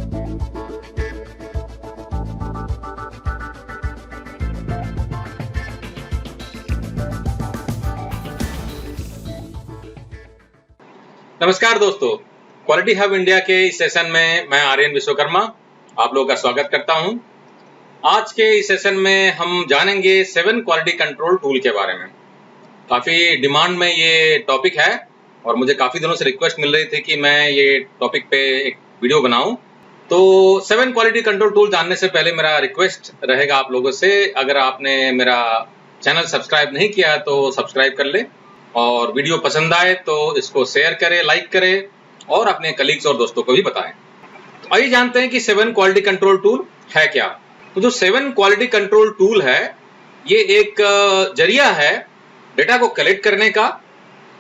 नमस्कार दोस्तों, quality hub India के इस सेशन में मैं आर्यन विश्वकर्मा आप लोगों का स्वागत करता हूं। आज के इस सेशन में हम जानेंगे 7 क्वालिटी कंट्रोल टूल के बारे में। काफ़ी डिमांड में ये टॉपिक है और मुझे काफ़ी दिनों से रिक्वेस्ट मिल रही थी कि मैं ये टॉपिक पे एक वीडियो बनाऊं। तो 7 क्वालिटी कंट्रोल टूल जानने से पहले मेरा रिक्वेस्ट रहेगा आप लोगों से, अगर आपने मेरा चैनल सब्सक्राइब नहीं किया है तो सब्सक्राइब कर ले, और वीडियो पसंद आए तो इसको शेयर करें, लाइक करें और अपने कलीग्स और दोस्तों को भी बताएं। तो आइए जानते हैं कि 7 क्वालिटी कंट्रोल टूल है क्या। तो जो 7 क्वालिटी कंट्रोल टूल है ये एक जरिया है डेटा को कलेक्ट करने का,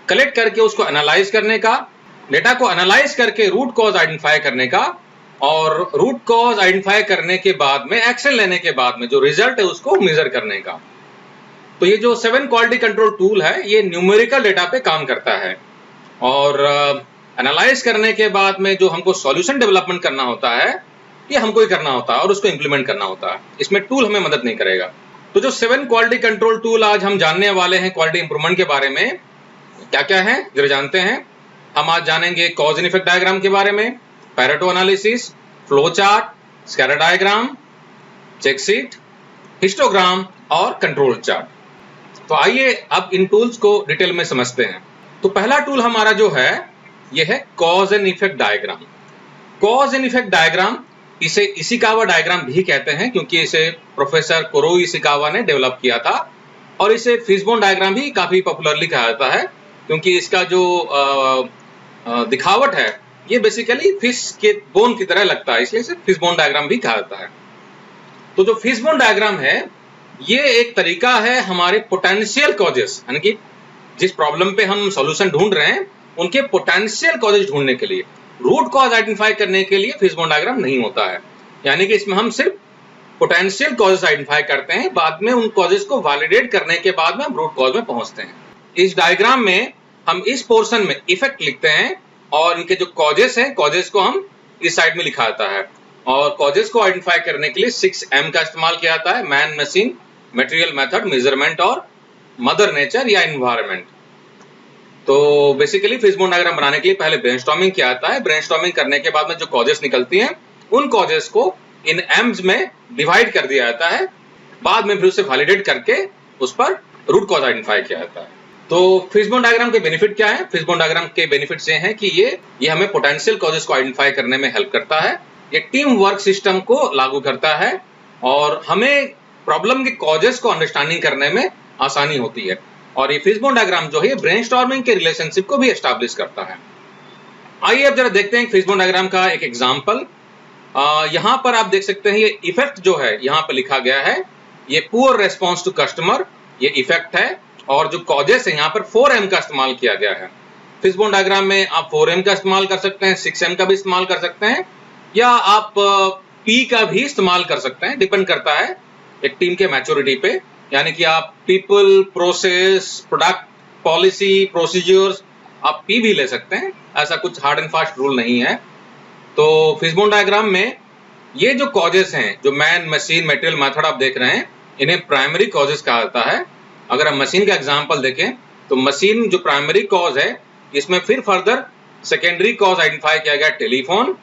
कलेक्ट करके उसको एनालाइज करने का, डेटा को एनालाइज करके रूट कॉज आइडेंटिफाई करने का, और रूट कॉज आइडेंटिफाई करने के बाद में एक्शन लेने के बाद में जो रिजल्ट है उसको मेजर करने का। तो ये जो 7 क्वालिटी कंट्रोल टूल है ये न्यूमेरिकल डेटा पे काम करता है, और एनालाइज करने के बाद में जो हमको सॉल्यूशन डेवलपमेंट करना होता है ये हमको ही करना होता है और उसको इंप्लीमेंट करना होता है। इसमें टूल हमें मदद नहीं करेगा। तो जो 7 क्वालिटी कंट्रोल टूल आज हम जानने वाले हैं क्वालिटी इंप्रूवमेंट के बारे में, क्या क्या है जरा जानते हैं। हम आज जानेंगे कॉज एंड इफेक्ट डायग्राम के बारे में, Pareto analysis, flow chart, scatter diagram, check sheet, histogram और कंट्रोल चार्ट। तो आइए अब इन टूल्स को डिटेल में समझते हैं। तो पहला टूल हमारा जो है ये है cause and effect diagram. Cause and effect diagram, इसे इशिकावा डायग्राम भी कहते हैं क्योंकि इसे प्रोफेसर कोरो इशिकावा ने डेवलप किया था, और इसे फिशबोन डायग्राम भी काफी पॉपुलरली कहा जाता है क्योंकि इसका जो दिखावट है ये बेसिकली फिश के बोन की तरह लगता है, इसलिए इसे फिशबोन डायग्राम भी कहा जाता है। तो जो फिशबोन डायग्राम है ये एक तरीका है हमारे पोटेंशियल कॉजेस, यानी कि जिस प्रॉब्लम पे हम सॉल्यूशन ढूंढ रहे हैं उनके पोटेंशियल कॉजेस ढूंढने के लिए, रूट कॉज आइडेंटिफाई करने के लिए फिशबोन डायग्राम नहीं होता है। यानी कि इसमें हम सिर्फ पोटेंशियल कॉजेस आइडेंटिफाई करते हैं, बाद में उन कॉजेस को वैलिडेट करने के बाद में हम रूट कॉज में पहुंचते हैं। इस डायग्राम में हम इस पोर्शन में इफेक्ट लिखते हैं और इनके जो कॉजेस हैं कॉजेस को हम इस साइड में लिखा जाता है, और कॉजेस को आइडेंटिफाई करने के लिए 6M का इस्तेमाल किया जाता है, man, machine, material, method, measurement और मदर नेचर या एनवायरनमेंट। तो बेसिकली फिशबोन डायग्राम बनाने के लिए पहले ब्रेनस्टॉर्मिंग किया जाता है। ब्रेनस्टॉर्मिंग करने के बाद में जो कॉजेस निकलती हैं उन कॉजेस को इन एम्स में डिवाइड कर दिया जाता है, बाद में फिर उसे वैलिडेट करके उस पर रूट कॉज आइडेंटिफाई किया जाता है। तो फिशबोन डायग्राम के बेनिफिट क्या है? फिशबोन डायग्राम के बेनिफिट्स ये हैं कि ये हमें पोटेंशियल कॉजेस को आइडेंटिफाई करने में हेल्प करता है, ये टीम वर्क सिस्टम को लागू करता है और हमें प्रॉब्लम के कॉजेस को अंडरस्टैंडिंग करने में आसानी होती है, और ये फिशबोन डायग्राम जो है ब्रेनस्टॉर्मिंग के रिलेशनशिप को भी एस्टैब्लिश करता है। आइए अब जरा देखते हैं फिशबोन डायग्राम का एक एग्जांपल। यहाँ पर आप देख सकते हैं ये इफेक्ट जो है यहाँ पर लिखा गया है, ये पुअर रेस्पॉन्स टू कस्टमर, ये इफेक्ट है, और जो कॉजेस है यहाँ पर 4M का इस्तेमाल किया गया है। फिशबोन डायग्राम में आप 4M का इस्तेमाल कर सकते हैं, 6M का भी इस्तेमाल कर सकते हैं, या आप P का भी इस्तेमाल कर सकते हैं, डिपेंड करता है एक टीम के मैच्योरिटी पे। यानी कि आप people, process, product, policy, procedures, आप P भी ले सकते हैं, ऐसा कुछ हार्ड एंड फास्ट रूल नहीं है। तो फिशबोन डायग्राम में ये जो कॉजेस हैं, जो मैन, मशीन, मटेरियल, मेथड आप देख रहे हैं, इन्हें प्राइमरी कॉजेस कहा जाता है। अगर हम मशीन का एग्जांपल देखें तो मशीन जो प्राइमरी कॉज है, इसमें फिर फर्दर सेकेंडरी कॉज आइडेंटिफाई किया गया टेलीफोन,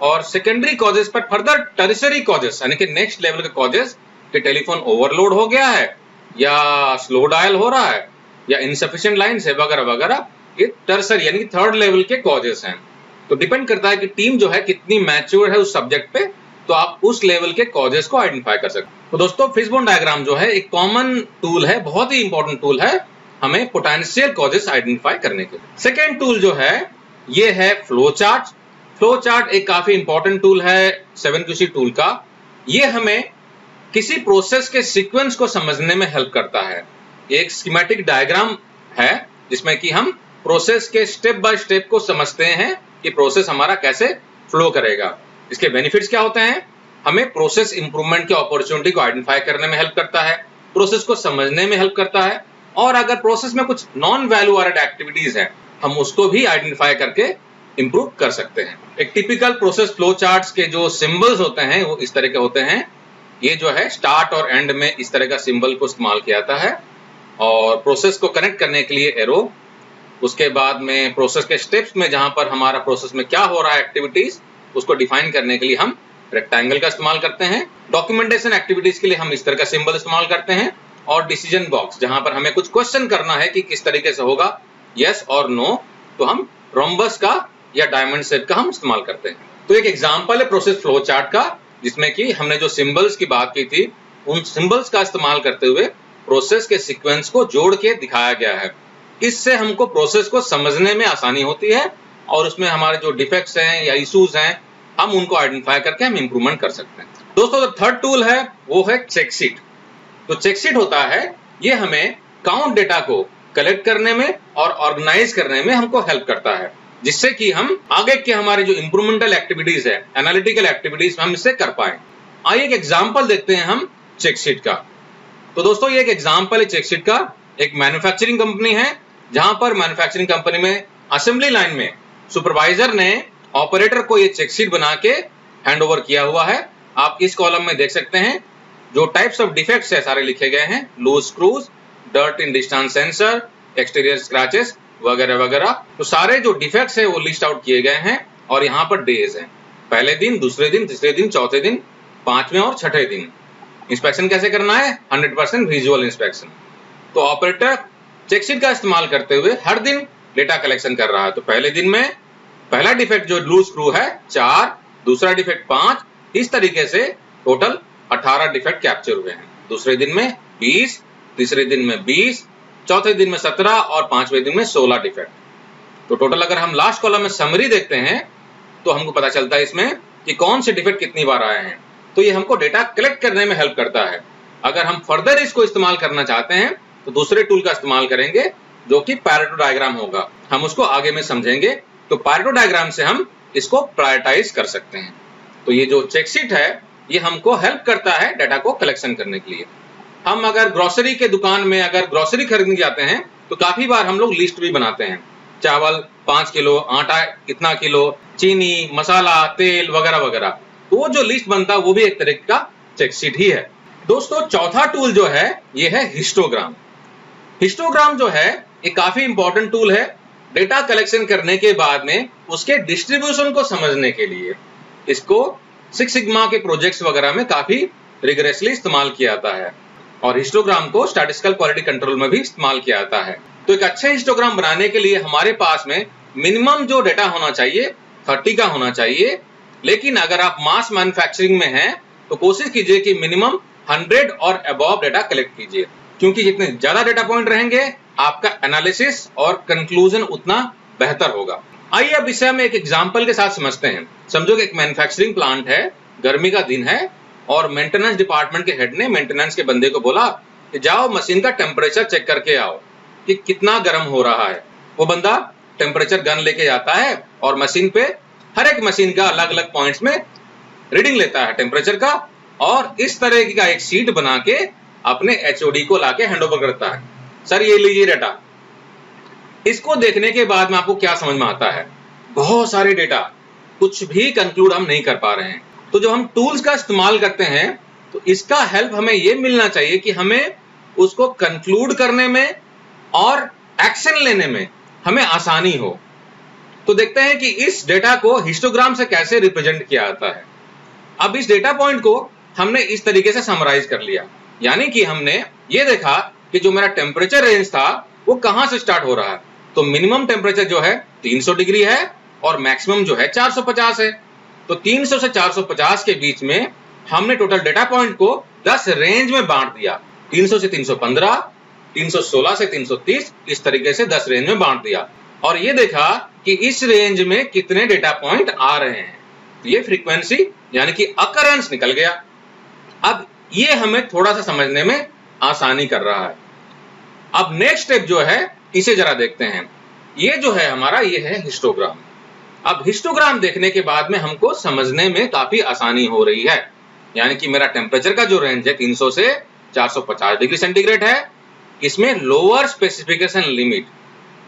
और सेकेंडरी कॉजेस पर फर्दर टर्शियरी कॉजेस यानी कि नेक्स्ट लेवल के कॉजेस कि टेलीफोन ओवरलोड हो गया है, या स्लो डायल हो रहा है, या इनसफिशिएंट लाइन्स है, वगैरह वगैरह, ये टर्शियरी यानी कि थर्ड लेवल के कॉजेस हैं। तो डिपेंड करता है कि टीम जो है कितनी मैच्योर है उस सब्जेक्ट पे, तो आप उस लेवल के कॉजेस को आइडेंटिफाई कर सकते हैं। तो दोस्तों फिशबोन डायग्राम जो है एक कॉमन टूल है, बहुत ही इंपॉर्टेंट टूल है हमें पोटेंशियल कॉजेस आइडेंटिफाई करने के लिए। सेकेंड टूल जो है ये है फ्लो चार्ट। फ्लो चार्ट एक काफी इंपॉर्टेंट टूल है 7QC टूल का। ये हमें किसी प्रोसेस के सीक्वेंस को समझने में हेल्प करता है। एक स्कीमेटिक डायग्राम है जिसमें कि हम प्रोसेस के स्टेप बाय स्टेप को समझते हैं कि प्रोसेस हमारा कैसे फ्लो करेगा। इसके बेनिफिट्स क्या होते हैं? हमें प्रोसेस इंप्रूवमेंट की अपॉर्चुनिटी को आइडेंटिफाई करने में हेल्प करता है, प्रोसेस को समझने में हेल्प करता है, और अगर प्रोसेस में कुछ नॉन वैल्यू एडेड एक्टिविटीज है हम उसको भी आइडेंटिफाई करके इंप्रूव कर सकते हैं। एक टिपिकल प्रोसेस फ्लो चार्ट्स के जो सिंबल्स होते हैं वो इस तरह के होते हैं। ये जो है स्टार्ट और एंड में इस तरह का सिंबल को इस्तेमाल किया जाता है, और प्रोसेस को कनेक्ट करने के लिए एरो, उसके बाद में प्रोसेस के स्टेप्स में जहां पर हमारा प्रोसेस में क्या हो रहा है एक्टिविटीज उसको डिफाइन करने के लिए हम रेक्टेंगल का इस्तेमाल करते हैं। डॉक्यूमेंटेशन एक्टिविटीज के लिए हम इस तरह का सिंबल इस्तेमाल करते हैं, और डिसीजन बॉक्स जहां पर हमें कुछ क्वेश्चन करना है कि किस तरीके से होगा, यस और नो, तो हम रोम्बस का या डायमंड शेप का हम इस्तेमाल करते हैं। तो एक एग्जांपल है प्रोसेस फ्लो चार्ट का, जिसमें कि हमने जो सिंबल्स की बात की थी उन सिंबल्स का इस्तेमाल करते हुए प्रोसेस के सीक्वेंस को जोड़ के दिखाया गया है। इससे हमको प्रोसेस को समझने में आसानी होती है, और उसमें हमारे जो डिफेक्ट्स हैं या इश्यूज हैं हम उनको आइडेंटिफाई करके हम इंप्रूवमेंट कर सकते हैं। दोस्तों, जो थर्ड टूल है वो है चेकशीट। तो चेकशीट होता है, ये हमें काउंट डेटा को कलेक्ट करने में और ऑर्गेनाइज करने में हमको हेल्प करता है, जिससे कि हम आगे के हमारे जो इंप्रूवमेंटल एक्टिविटीज है, एनालिटिकल एक्टिविटीज, हम इससे कर पाए। आइए एक एग्जांपल देखते हैं हम चेकशीट का। तो दोस्तों, ये एक एग्जांपल है चेकशीट का। एक मैन्युफैक्चरिंग कंपनी है, जहां पर मैन्युफैक्चरिंग कंपनी में असेंबली लाइन में सुपरवाइजर ने ऑपरेटर को ये चेकशीट बना के हैंड ओवर किया हुआ है। आप इस कॉलम में देख सकते हैं जो टाइप्स ऑफ डिफेक्ट्स है सारे लिखे गए हैं, लूज स्क्रूज, डर्ट इन डिस्टेंस सेंसर, एक्सटीरियर स्क्रैचेस वगैरह वगैरह। तो सारे जो डिफेक्ट्स है वो लिस्ट आउट किए गए हैं, और यहाँ पर डेज हैं, पहले दिन, दूसरे दिन, तीसरे दिन, चौथे दिन, पांचवें और छठे दिन। इंस्पेक्शन कैसे करना है? 100% विजुअल इंस्पेक्शन। तो ऑपरेटर चेकशीट का इस्तेमाल करते हुए हर दिन डेटा कलेक्शन कर रहा है। तो पहले दिन में पहला डिफेक्ट जो लूज स्क्रू है 4, दूसरा डिफेक्ट 5, इस तरीके से टोटल 18 डिफेक्ट कैप्चर हुए हैं। दूसरे दिन में 20, तीसरे दिन में 20, चौथे दिन में 17 और पांचवें दिन में 16 डिफेक्ट। तो टोटल अगर हम लास्ट कॉलम में समरी देखते हैं तो हमको पता चलता है इसमें कि कौन से डिफेक्ट कितनी बार आए हैं। तो ये हमको डेटा कलेक्ट करने में हेल्प करता है। अगर हम फर्दर इसको इस्तेमाल करना चाहते हैं तो दूसरे टूल का इस्तेमाल करेंगे, जो कि पैरेटो डायग्राम होगा। हम उसको आगे में समझेंगे। तो पैरेटो डायग्राम से हम इसको प्रायोरिटाइज कर सकते हैं। तो ये जो चेकशीट है ये हमको हेल्प करता है डाटा को कलेक्शन करने के लिए। हम अगर ग्रोसरी के दुकान में अगर ग्रोसरी खरीदने जाते हैं तो काफी बार हम लोग लिस्ट भी बनाते हैं, चावल 5 किलो, आटा इतना किलो, चीनी, मसाला, तेल वगैरह वगैरह। तो वो जो लिस्ट बनता है वो भी एक तरह का चेकशीट ही है। दोस्तों, चौथा टूल जो है ये है हिस्टोग्राम। हिस्टोग्राम जो है ये काफी इंपॉर्टेंट टूल है डेटा कलेक्शन करने के बाद में उसके डिस्ट्रीब्यूशन को समझने के लिए। इसको सिक्स सिग्मा के प्रोजेक्ट्स वगैरह में काफी रिगरेसली इस्तेमाल किया जाता है, और हिस्टोग्राम को स्टैटिस्टिकल क्वालिटी कंट्रोल में भी इस्तेमाल किया जाता है। तो एक अच्छे हिस्टोग्राम बनाने के लिए हमारे पास में मिनिमम जो डेटा होना चाहिए 30 का होना चाहिए, लेकिन अगर आप मास मैन्युफैक्चरिंग में हैं तो कोशिश कीजिए कि मिनिमम 100 और अबव डेटा कलेक्ट कीजिए, क्योंकि जितने ज्यादा डेटा पॉइंट रहेंगे आपका एनालिसिस और कंक्लूजन उतना बेहतर होगा। आइए अब इसे हम एक एग्जांपल के साथ समझते हैं। समझो कि एक मैन्युफैक्चरिंग प्लांट है, गर्मी का दिन है, और मेंटेनेंस डिपार्टमेंट के हेड ने मेंटेनेंस के बंदे को बोला कि जाओ मशीन का टेम्परेचर चेक करके आओ कि कितना गर्म हो रहा है। वो बंदा टेम्परेचर गन लेके जाता है और मशीन पे हर एक मशीन का अलग अलग पॉइंट्स में रीडिंग लेता है टेम्परेचर का, और इस तरह का एक शीट बना के अपने एचओडी को लाके हैंडओवर करता है। सर ये लीजिए डेटा। इसको देखने के बाद में आपको क्या समझ में आता है? बहुत सारे डेटा, कुछ भी कंक्लूड हम नहीं कर पा रहे हैं। तो जो हम टूल्स का इस्तेमाल करते हैं तो इसका हेल्प हमें ये मिलना चाहिए कि हमें उसको कंक्लूड करने में और एक्शन लेने में हमें आसानी हो। तो देखते हैं कि इस डेटा को हिस्टोग्राम से कैसे रिप्रेजेंट किया जाता है। अब इस डेटा पॉइंट को हमने इस तरीके से समराइज कर लिया, यानी कि हमने ये देखा कि जो मेरा टेम्परेचर रेंज था वो कहां से स्टार्ट हो रहा है। तो मिनिमम टेम्परेचर जो है 300 डिग्री है और मैक्सिमम जो है 450 है। तो 300 से 450 के बीच में हमने टोटल डेटा पॉइंट को 10 रेंज में बांट दिया। 300 से 315, 316 से 330, इस तरीके से 10 रेंज में बांट दिया, और ये देखा कि इस रेंज में कितने डेटा पॉइंट आ रहे हैं। ये फ्रीक्वेंसी यानी कि अकरेंस निकल गया। अब ये हमें थोड़ा सा समझने में आसानी कर रहा है। अब नेक्स्ट स्टेप जो है इसे जरा देखते हैं। ये जो है हमारा ये है हिस्टोग्राम। अब हिस्टोग्राम देखने के बाद में हमको समझने में काफी आसानी हो रही है, यानी कि मेरा टेम्परेचर का जो रेंज है 300 से 450 डिग्री सेंटीग्रेड है, इसमें लोअर स्पेसिफिकेशन लिमिट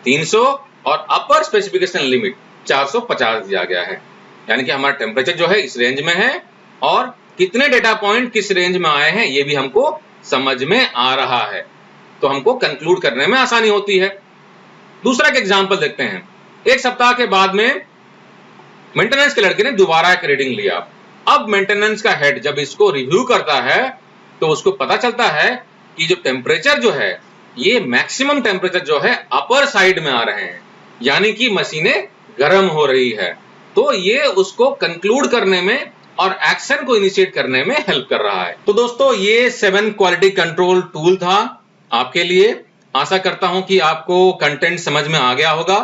300 और अपर स्पेसिफिकेशन लिमिट 450 दिया गया है। यानी कि हमारा टेम्परेचर जो है इस रेंज में है और कितने डेटा पॉइंट किस रेंज में आए हैं ये भी हमको समझ में आ रहा है, तो हमको कंक्लूड करने में आसानी होती है। दूसरा एक एग्जांपल देखते हैं। एक सप्ताह के बाद में मेंटेनेंस के लड़के ने दोबारा एक रीडिंग लिया। अब मेंटेनेंस का हेड जब इसको रिव्यू करता है तो उसको पता चलता है कि जो टेम्परेचर जो है ये मैक्सिमम टेम्परेचर जो है अपर साइड में आ रहे हैं, यानी कि मशीनें गर्म हो रही है। तो ये उसको कंक्लूड करने में और एक्शन को इनिशिएट करने में हेल्प कर रहा है। तो दोस्तों ये 7 क्वालिटी कंट्रोल टूल था आपके लिए। आशा करता हूं कि आपको कंटेंट समझ में आ गया होगा।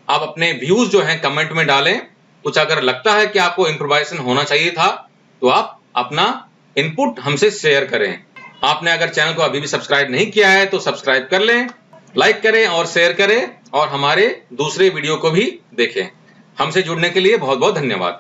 आप अपने व्यूज जो हैं कमेंट में डालें। कुछ अगर लगता है कि आपको इम्प्रोवाइजेशन होना चाहिए था तो आप अपना इनपुट हमसे शेयर करें। आपने अगर चैनल को अभी भी सब्सक्राइब नहीं किया है तो सब्सक्राइब कर लें, लाइक करें और शेयर करें और हमारे दूसरे वीडियो को भी देखें। हमसे जुड़ने के लिए बहुत बहुत धन्यवाद।